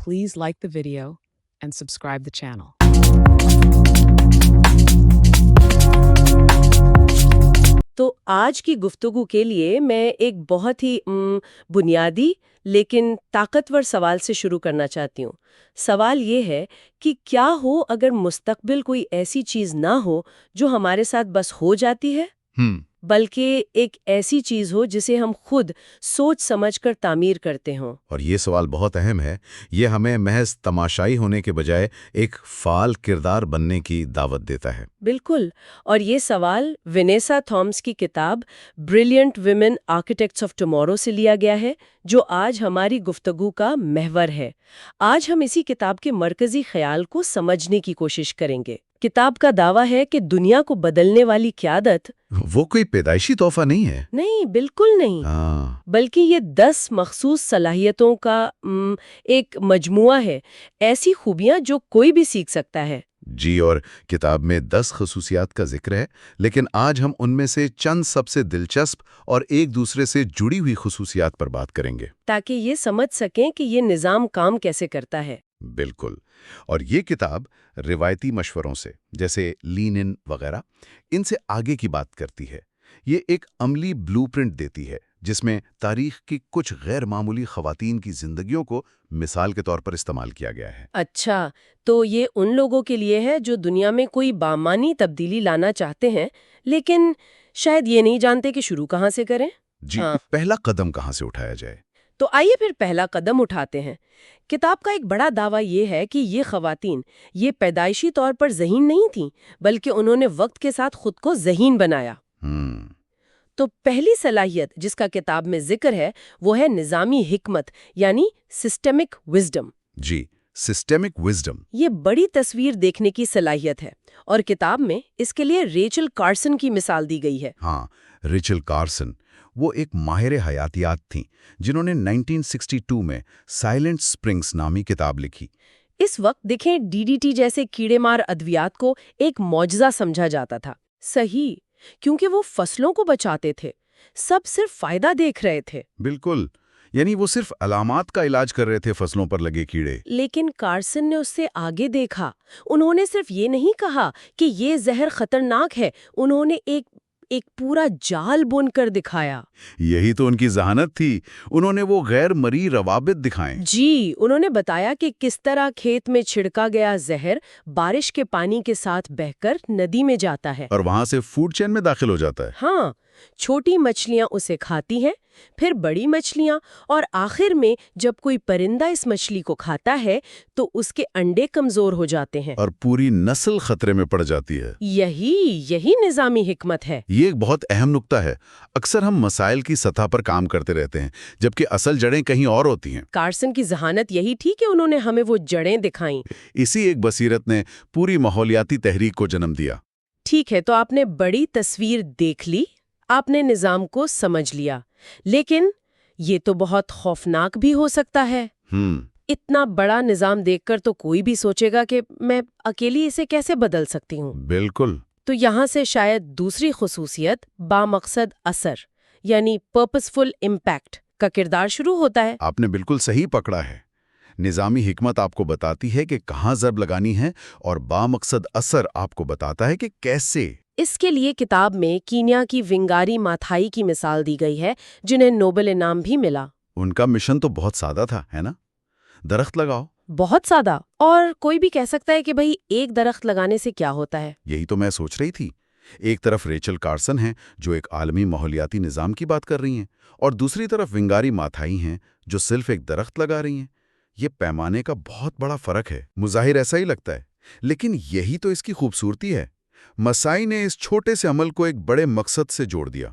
please like the video and subscribe the channel. تو آج کی گفتگو کے لیے میں ایک بہت ہی بنیادی لیکن طاقتور سوال سے شروع کرنا چاہتی ہوں۔ سوال یہ ہے کہ کیا ہو اگر مستقبل کوئی ایسی چیز نہ ہو جو ہمارے ساتھ بس ہو جاتی ہے، بلکہ ایک ایسی چیز ہو جسے ہم خود سوچ سمجھ کر تعمیر کرتے ہوں۔ اور یہ سوال بہت اہم ہے۔ یہ ہمیں محض تماشائی ہونے کے بجائے ایک فعال کردار بننے کی دعوت دیتا ہے۔ بالکل، اور یہ سوال وینیسا تھامس کی کتاب brilliant women architects of tomorrow سے لیا گیا ہے، جو آج ہماری گفتگو کا محور ہے۔ آج ہم اسی کتاب کے مرکزی خیال کو سمجھنے کی کوشش کریں گے۔ کتاب کا دعویٰ ہے کہ دنیا کو بدلنے والی قیادت وہ کوئی پیدائشی تحفہ نہیں ہے۔ نہیں، بالکل نہیں، بلکہ یہ 10 مخصوص صلاحیتوں کا ایک مجموعہ ہے، ایسی خوبیاں جو کوئی بھی سیکھ سکتا ہے۔ جی، اور کتاب میں 10 خصوصیات کا ذکر ہے، لیکن آج ہم ان میں سے چند سب سے دلچسپ اور ایک دوسرے سے جڑی ہوئی خصوصیات پر بات کریں گے، تاکہ یہ سمجھ سکیں کہ یہ نظام کام کیسے کرتا ہے۔ بالکل۔ اور یہ کتاب روایتی مشوروں سے، جیسے لینن وغیرہ، ان سے آگے کی بات کرتی ہے۔ یہ ایک عملی بلو پرنٹ دیتی ہے جس میں تاریخ کی کچھ غیر معمولی خواتین کی زندگیوں کو مثال کے طور پر استعمال کیا گیا ہے۔ اچھا، تو یہ ان لوگوں کے لیے ہے جو دنیا میں کوئی بامانی تبدیلی لانا چاہتے ہیں لیکن شاید یہ نہیں جانتے کہ شروع کہاں سے کریں۔ جی، پہلا قدم کہاں سے اٹھایا جائے؟ تو آئیے پھر پہلا قدم اٹھاتے ہیں۔ کتاب کا ایک بڑا دعویٰ یہ ہے کہ یہ خواتین یہ پیدائشی طور پر ذہین نہیں تھیں، بلکہ انہوں نے وقت کے ساتھ خود کو ذہین بنایا۔ تو پہلی صلاحیت جس کا کتاب میں ذکر ہے وہ ہے نظامی حکمت، یعنی سسٹمک وزڈم۔ جی، سسٹمک وزڈم۔ یہ بڑی تصویر دیکھنے کی صلاحیت ہے، اور کتاب میں اس کے لیے ریچل کارسن کی مثال دی گئی ہے۔ ہاں، ریچل کارسن، وہ ایک ماہر حیاتیات تھیں جنہوں نے 1962 میں سائلنٹ سپرنگز نامی کتاب لکھی۔ اس وقت دیکھیں DDT جیسے کیڑے مار ادویات کو ایک معجزہ سمجھا جاتا تھا۔ صحیح، کیونکہ وہ فصلوں کو بچاتے تھے، سب صرف فائدہ دیکھ رہے تھے۔ بالکل، یعنی وہ صرف علامات کا علاج کر رہے تھے، فصلوں پر لگے کیڑے۔ لیکن کارسن نے اس سے آگے دیکھا۔ انہوں نے صرف یہ نہیں کہا کہ یہ زہر خطرناک ہے، انہوں نے ایک پورا جال بن کر دکھایا۔ یہی تو ان کی ذہانت تھی، انہوں نے وہ غیر مرئی روابط دکھائیں۔ جی، انہوں نے بتایا کہ کس طرح کھیت میں چھڑکا گیا زہر بارش کے پانی کے ساتھ بہہ کر ندی میں جاتا ہے اور وہاں سے فوڈ چین میں داخل ہو جاتا ہے۔ ہاں، چھوٹی مچھلیاں اسے کھاتی ہیں، پھر بڑی مچھلیاں، اور آخر میں جب کوئی پرندہ اس مچھلی کو کھاتا ہے تو اس کے انڈے کمزور ہو جاتے ہیں اور پوری نسل خطرے میں پڑ جاتی ہے۔ یہی نظامی حکمت ہے۔ یہ ایک بہت اہم نکتہ ہے۔ اکثر ہم مسائل کی سطح پر کام کرتے رہتے ہیں، جبکہ اصل جڑیں کہیں اور ہوتی ہیں۔ کارسن کی ذہانت یہی تھی کہ انہوں نے ہمیں وہ جڑیں دکھائیں۔ اسی ایک بصیرت نے پوری ماحولیاتی تحریک کو جنم دیا۔ ٹھیک ہے، تو آپ نے بڑی تصویر دیکھ لی، آپ نے نظام کو سمجھ لیا، لیکن یہ تو بہت خوفناک بھی ہو سکتا ہے۔ اتنا بڑا نظام دیکھ کر تو کوئی بھی سوچے گا کہ میں اکیلی اسے کیسے بدل سکتی ہوں۔ بالکل۔ تو یہاں سے شاید دوسری خصوصیت بامقصد اثر، یعنی پرپسفل امپیکٹ کا کردار شروع ہوتا ہے۔ آپ نے بالکل صحیح پکڑا ہے۔ نظامی حکمت آپ کو بتاتی ہے کہ کہاں ضرب لگانی ہے، اور بامقصد اثر آپ کو بتاتا ہے کہ کیسے۔ اس کے لیے کتاب میں کینیا کی ونگاری ماتھائی کی مثال دی گئی ہے، جنہیں نوبل انعام بھی ملا۔ ان کا مشن تو بہت سادہ تھا، ہے نا؟ درخت لگاؤ۔ بہت سادہ، اور کوئی بھی کہہ سکتا ہے کہ بھئی ایک درخت لگانے سے کیا ہوتا ہے۔ یہی تو میں سوچ رہی تھی۔ ایک طرف ریچل کارسن ہیں جو ایک عالمی ماحولیاتی نظام کی بات کر رہی ہیں، اور دوسری طرف ونگاری ماتھائی ہیں جو صرف ایک درخت لگا رہی ہیں۔ یہ پیمانے کا بہت بڑا فرق ہے۔ مظاہر ایسا ہی لگتا ہے، لیکن یہی تو اس کی خوبصورتی ہے۔ مسائی نے اس چھوٹے سے عمل کو ایک بڑے مقصد سے جوڑ دیا۔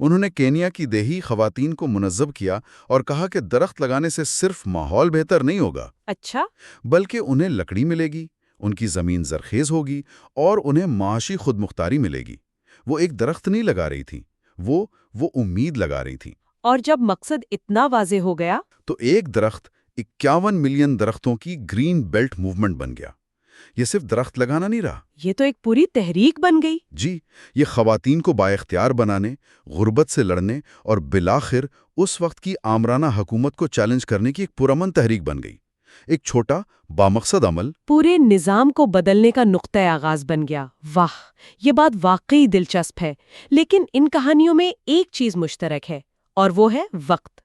انہوں نے کینیا کی دیہی خواتین کو منظم کیا اور کہا کہ درخت لگانے سے صرف ماحول بہتر نہیں ہوگا، اچھا، بلکہ انہیں لکڑی ملے گی، ان کی زمین زرخیز ہوگی، اور انہیں معاشی خود مختاری ملے گی۔ وہ ایک درخت نہیں لگا رہی تھیں، وہ امید لگا رہی تھیں۔ اور جب مقصد اتنا واضح ہو گیا تو ایک درخت 51 ملین درختوں کی گرین بیلٹ موومنٹ بن گیا۔ یہ صرف درخت لگانا نہیں رہا، یہ تو ایک پوری تحریک بن گئی۔ جی، یہ خواتین کو بااختیار بنانے، غربت سے لڑنے، اور بالآخر اس وقت کی آمرانہ حکومت کو چیلنج کرنے کی ایک پرامن تحریک بن گئی۔ ایک چھوٹا بامقصد عمل پورے نظام کو بدلنے کا نقطۂ آغاز بن گیا۔ واہ، یہ بات واقعی دلچسپ ہے، لیکن ان کہانیوں میں ایک چیز مشترک ہے، اور وہ ہے وقت۔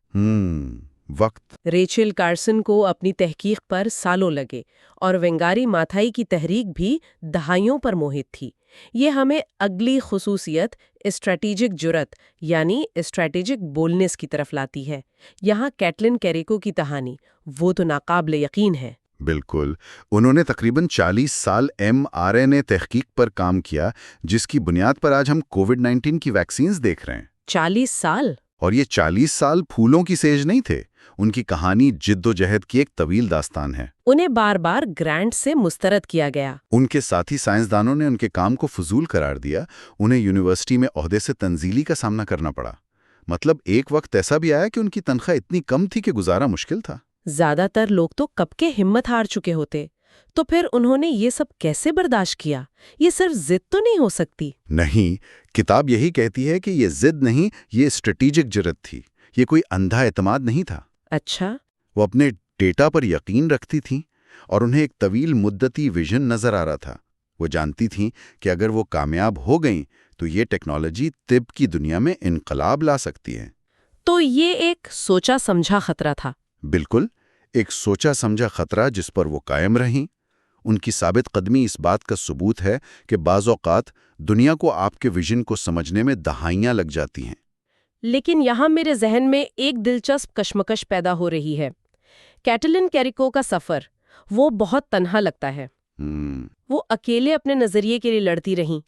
وقت۔ ریچل کارسن کو اپنی تحقیق پر سالوں لگے، اور وینگاری ماتھائی کی تحریک بھی دہائیوں پر محیط تھی۔ یہ ہمیں اگلی خصوصیت اسٹریٹجک جرات یعنی اسٹریٹجک بولنس کی طرف لاتی ہے۔ یہاں کیٹلن کیریکو کی کہانی وہ تو ناقابل یقین ہے۔ بالکل، انہوں نے تقریباً 40 سال mRNA تحقیق پر کام کیا، جس کی بنیاد پر آج ہم کووڈ-19 کی ویکسینز دیکھ رہے ہیں۔ 40 سال؟ اور یہ 40 سال پھولوں کی سیج نہیں تھے، ان کی کہانی جد و جہد کی ایک طویل داستان ہے۔ انہیں بار بار گرانٹ سے مسترد کیا گیا۔ ان کے ساتھی سائنسدانوں نے ان کے کام کو فضول قرار دیا، انہیں یونیورسٹی میں عہدے سے تنزیلی کا سامنا کرنا پڑا۔ مطلب ایک وقت ایسا بھی آیا کہ ان کی تنخواہ اتنی کم تھی کہ گزارا مشکل تھا۔ زیادہ تر لوگ تو کب کے ہمت ہار چکے ہوتے، تو پھر انہوں نے یہ سب کیسے برداشت کیا؟ یہ صرف ضد تو نہیں ہو سکتی؟ نہیں، کتاب یہی کہتی ہے کہ یہ ضد نہیں، یہ اسٹریٹجک جرات تھی، یہ کوئی اندھا اعتماد نہیں تھا۔ اچھا۔ وہ اپنے ڈیٹا پر یقین رکھتی تھیں، اور انہیں ایک طویل مدتی ویژن نظر آ رہا تھا۔ وہ جانتی تھیں کہ اگر وہ کامیاب ہو گئیں تو یہ ٹیکنالوجی طب کی دنیا میں انقلاب لا سکتی ہے۔ تو یہ ایک سوچا سمجھا خطرہ تھا۔ بالکل، ایک سوچا سمجھا خطرہ جس پر وہ قائم رہیں۔ ان کی ثابت قدمی اس بات کا ثبوت ہے کہ بعض اوقات دنیا کو آپ کے ویژن کو سمجھنے میں دہائیاں لگ جاتی ہیں۔ لیکن یہاں میرے ذہن میں ایک دلچسپ کشمکش پیدا ہو رہی ہے۔ کیٹلن کیریکو کا سفر وہ بہت تنہا لگتا ہے۔ وہ اکیلے اپنے نظریے کے لیے لڑتی رہیں۔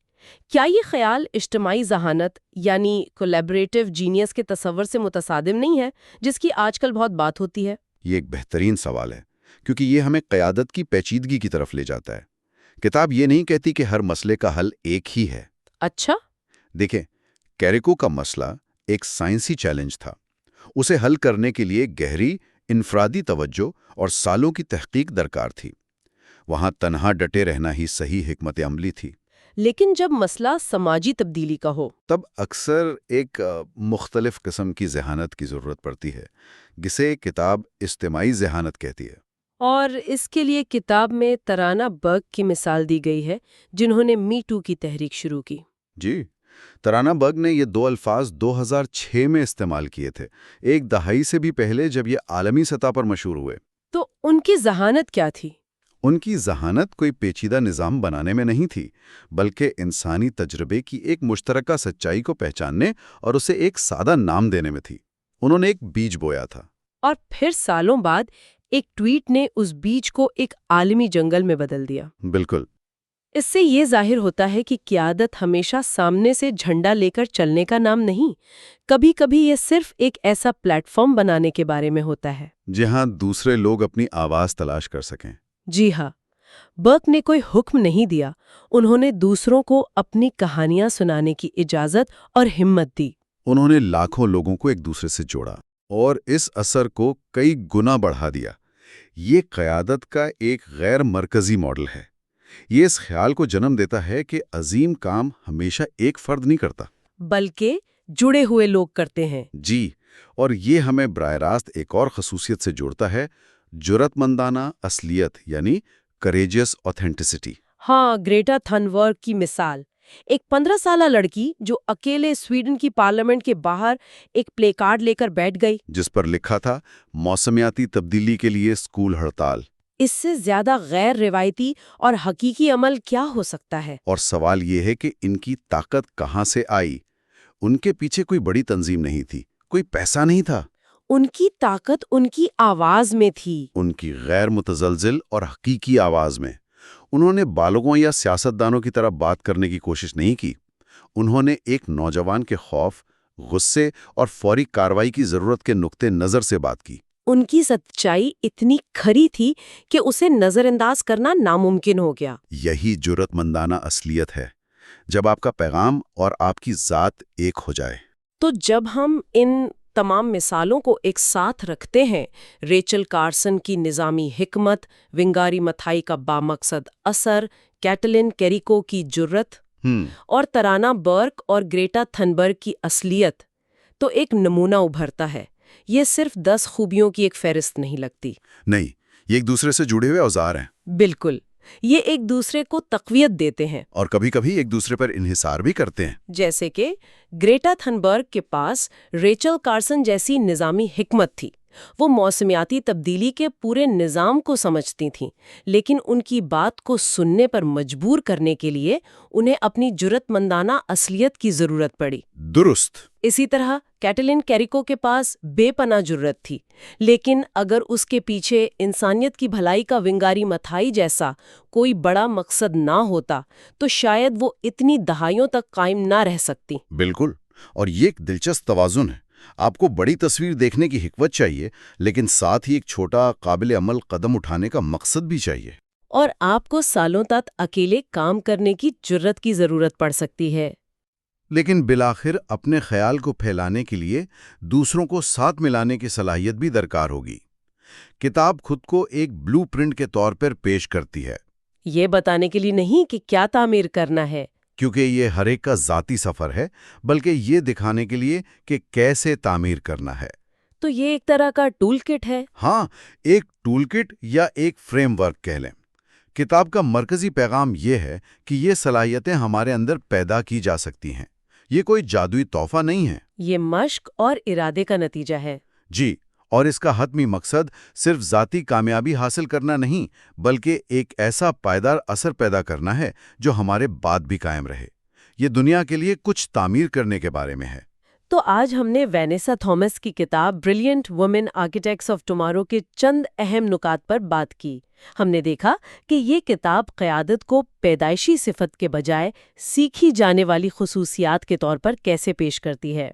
کیا یہ خیال اجتماعی ذہانت یعنی کولیبریٹو جینیس کے تصور سے متصادم نہیں ہے، جس کی آج کل بہت بات ہوتی ہے؟ یہ ایک بہترین سوال ہے، کیونکہ یہ ہمیں قیادت کی پیچیدگی کی طرف لے جاتا ہے۔ کتاب یہ نہیں کہتی کہ ہر مسئلے کا حل ایک ہی ہے۔ اچھا؟ دیکھیں، کیریکو کا مسئلہ ایک سائنسی چیلنج تھا۔ اسے حل کرنے کے لیے گہری انفرادی توجہ اور سالوں کی تحقیق درکار تھی۔ وہاں تنہا ڈٹے رہنا ہی صحیح حکمت عملی تھی۔ لیکن جب مسئلہ سماجی تبدیلی کا ہو تب اکثر ایک مختلف قسم کی ذہانت کی ضرورت پڑتی ہے، جسے کتاب اجتماعی ذہانت کہتی ہے۔ اور اس کے لیے کتاب میں ترانہ برگ کی مثال دی گئی ہے، جنہوں نے می ٹو کی تحریک شروع کی۔ جی، ترانہ برگ نے یہ دو الفاظ 2006 میں استعمال کیے تھے، ایک دہائی سے بھی پہلے جب یہ عالمی سطح پر مشہور ہوئے۔ تو ان کی ذہانت کیا تھی؟ ان کی ذہانت کوئی پیچیدہ نظام بنانے میں نہیں تھی، بلکہ انسانی تجربے کی ایک مشترکہ سچائی کو پہچاننے اور اسے ایک سادہ نام دینے میں تھی۔ انہوں نے ایک بیج بویا تھا، اور پھر سالوں بعد ایک ٹویٹ نے اس بیج کو ایک عالمی جنگل میں بدل دیا۔ بالکل۔ اس سے یہ ظاہر ہوتا ہے کہ قیادت ہمیشہ سامنے سے جھنڈا لے کر چلنے کا نام نہیں، کبھی کبھی یہ صرف ایک ایسا پلیٹ فارم بنانے کے بارے میں ہوتا ہے جہاں دوسرے لوگ اپنی آواز تلاش کر سکیں۔ جی ہاں، برگ نے کوئی حکم نہیں دیا، انہوں نے دوسروں کو اپنی کہانیاں سنانے کی اجازت اور ہمت دی۔ انہوں نے لاکھوں لوگوں کو ایک دوسرے سے جوڑا اور اس اثر کو کئی گنا بڑھا دیا۔ یہ قیادت کا ایک غیر مرکزی ماڈل ہے۔ یہ اس خیال کو جنم دیتا ہے کہ عظیم کام ہمیشہ ایک فرد نہیں کرتا، بلکہ جڑے ہوئے لوگ کرتے ہیں۔ جی، اور یہ ہمیں براہ راست ایک اور خصوصیت سے جوڑتا ہے، جرات مندانہ اصلیت یعنی کریجس آتھینٹسٹی۔ ہاں، گریٹا تھنبرگ کی مثال، ایک 15 سالہ لڑکی جو اکیلے سویڈن کی پارلیمنٹ کے باہر ایک پلے کارڈ لے کر بیٹھ گئی، جس پر لکھا تھا موسمیاتی تبدیلی کے لیے اسکول ہڑتال۔ اس سے زیادہ غیر روایتی اور حقیقی عمل کیا ہو سکتا ہے؟ اور سوال یہ ہے کہ ان کی طاقت کہاں سے آئی؟ ان کے پیچھے کوئی بڑی تنظیم نہیں تھی، کوئی پیسہ نہیں تھا۔ ان کی طاقت ان کی آواز میں تھی، ان کی غیر متزلزل اور حقیقی آواز میں۔ انہوں نے بالغوں یا سیاستدانوں کی طرح بات کرنے کی کوشش نہیں کی، انہوں نے ایک نوجوان کے خوف، غصے اور فوری کارروائی کی ضرورت کے نقطے نظر سے بات کی۔ ان کی سچائی اتنی کھری تھی کہ اسے نظر انداز کرنا ناممکن ہو گیا۔ یہی جرات مندانہ اصلیت ہے، جب آپ کا پیغام اور آپ کی ذات ایک ہو جائے۔ تو جب ہم ان تمام مثالوں کو ایک ساتھ رکھتے ہیں، ریچل کارسن کی نظامی حکمت، ونگاری ماتھائی کا بامقصد اثر، کیٹلن کیریکو کی جرات اور ترانہ برگ اور گریٹا تھنبرگ کی اصلیت، تو ایک نمونہ ابھرتا ہے۔ یہ صرف 10 خوبیوں کی ایک فہرست نہیں لگتی۔ نہیں، یہ ایک دوسرے سے جڑے ہوئے اوزار ہیں بالکل، یہ ایک دوسرے کو تقویت دیتے ہیں، اور کبھی کبھی ایک دوسرے پر انحصار بھی کرتے ہیں۔ جیسے کہ گریٹا تھنبرگ کے پاس ریچل کارسن جیسی نظامی حکمت تھی۔ وہ موسمیاتی تبدیلی کے پورے نظام کو سمجھتی تھیں، لیکن ان کی بات کو سننے پر مجبور کرنے کے لیے انہیں اپنی جرأت مندانہ اصلیت کی ضرورت پڑی۔ درست۔ اسی طرح کیٹلن کیریکو کے پاس بے پناہ جرأت تھی، لیکن اگر اس کے پیچھے انسانیت کی بھلائی کا ونگاری متھائی جیسا کوئی بڑا مقصد نہ ہوتا تو شاید وہ اتنی دہائیوں تک قائم نہ رہ سکتی۔ بالکل، اور یہ ایک دلچسپ توازن ہے۔ آپ کو بڑی تصویر دیکھنے کی حکمت چاہیے، لیکن ساتھ ہی ایک چھوٹا قابل عمل قدم اٹھانے کا مقصد بھی چاہیے۔ اور آپ کو سالوں تک اکیلے کام کرنے کی جرأت کی ضرورت پڑ سکتی ہے۔ لیکن بالآخر اپنے خیال کو پھیلانے کے لیے دوسروں کو ساتھ ملانے کی صلاحیت بھی درکار ہوگی۔ کتاب خود کو ایک بلو پرنٹ کے طور پر پیش کرتی ہے، یہ بتانے کے لیے نہیں کہ کیا تعمیر کرنا ہے، کیونکہ یہ ہر ایک کا ذاتی سفر ہے، بلکہ یہ دکھانے کے لیے کہ کیسے تعمیر کرنا ہے۔ تو یہ ایک طرح کا ٹول کٹ ہے۔ ہاں، ایک ٹول کٹ یا ایک فریم ورک کہہ لیں۔ کتاب کا مرکزی پیغام یہ ہے کہ یہ صلاحیتیں ہمارے اندر پیدا کی جا سکتی ہیں۔ یہ کوئی جادوئی تحفہ نہیں ہے۔ یہ مشق اور ارادے کا نتیجہ ہے۔ جی، اور اس کا حتمی مقصد صرف ذاتی کامیابی حاصل کرنا نہیں، بلکہ ایک ایسا پائیدار اثر پیدا کرنا ہے جو ہمارے بعد بھی قائم رہے۔ یہ دنیا کے لیے کچھ تعمیر کرنے کے بارے میں ہے۔ تو آج ہم نے وینیسا تھامس کی کتاب brilliant women architects of tomorrow کے چند اہم نکات پر بات کی۔ ہم نے دیکھا کہ یہ کتاب قیادت کو پیدائشی صفت کے بجائے سیکھی جانے والی خصوصیات کے طور پر کیسے پیش کرتی ہے،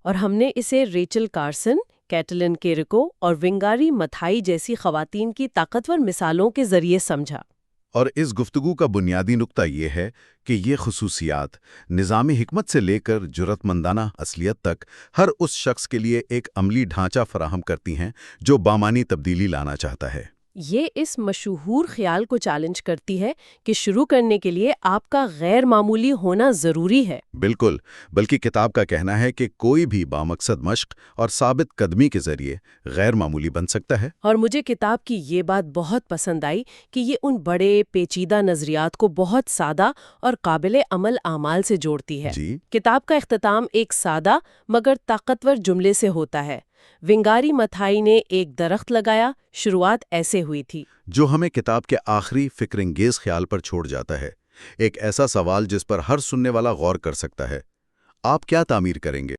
اور ہم نے اسے ریچل کارسن، کیٹلن کیریکو اور ونگاری متھائی جیسی خواتین کی طاقتور مثالوں کے ذریعے سمجھا۔ اور اس گفتگو کا بنیادی نقطہ یہ ہے کہ یہ خصوصیات نظامی حکمت سے لے کر جرأت مندانہ اصلیت تک ہر اس شخص کے لیے ایک عملی ڈھانچہ فراہم کرتی ہیں جو بامانی تبدیلی لانا چاہتا ہے۔ یہ اس مشہور خیال کو چیلنج کرتی ہے کہ شروع کرنے کے لیے آپ کا غیر معمولی ہونا ضروری ہے۔ بالکل، بلکہ کتاب کا کہنا ہے کہ کوئی بھی بامقصد مشق اور ثابت قدمی کے ذریعے غیر معمولی بن سکتا ہے۔ اور مجھے کتاب کی یہ بات بہت پسند آئی کہ یہ ان بڑے پیچیدہ نظریات کو بہت سادہ اور قابل عمل اعمال سے جوڑتی ہے۔ جی، کتاب کا اختتام ایک سادہ مگر طاقتور جملے سے ہوتا ہے۔ ونگاری متھائی نے ایک درخت لگایا، شروعات ایسے ہوئی تھی، جو ہمیں کتاب کے آخری فکر انگیز خیال پر چھوڑ جاتا ہے، ایک ایسا سوال جس پر ہر سننے والا غور کر سکتا ہے۔ آپ کیا تعمیر کریں گے؟